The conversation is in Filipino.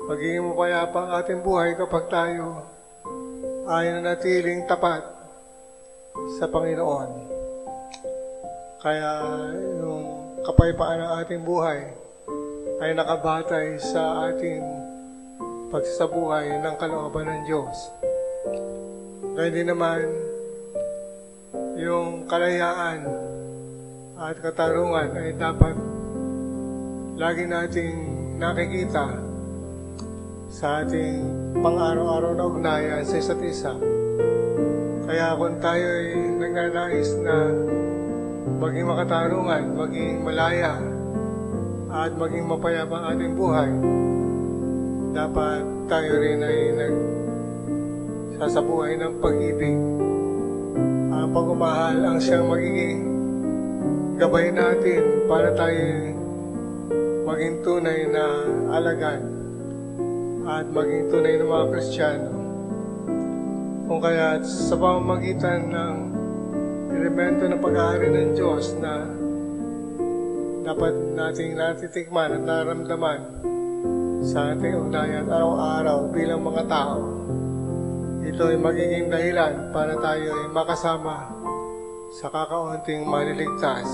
Magiging mapayapa ang ating buhay kapag tayo ay nanatiling tapat sa Panginoon. Kaya yung kapayapaan ng ating buhay ay nakabatay sa ating pagsasabuhay ng kalooban ng Diyos. Kaya din naman, yung kalayaan at katarungan ay dapat lagi nating nakikita sa ating pang-araw-araw na ugnayan sa isa't isa. Kaya kung tayo ay nagnanais na maging makatarungan, maging malaya, at maging mapayapa ang ating buhay, dapat tayo rin ay nagsasabuhay ng pag-ibig. Ang pagmamahal ang siyang magiging gabay natin para tayo maging tunay na alagad at maging tunay na mga Kristiyano. Kung kaya sa pamamagitan ng elemento ng pag-aari ng Diyos na dapat nating natitikman at naramdaman sa ating ugnayan araw-araw bilang mga tao, ito ay magiging dahilan para tayo ay makasama sa kakaunting maliligtas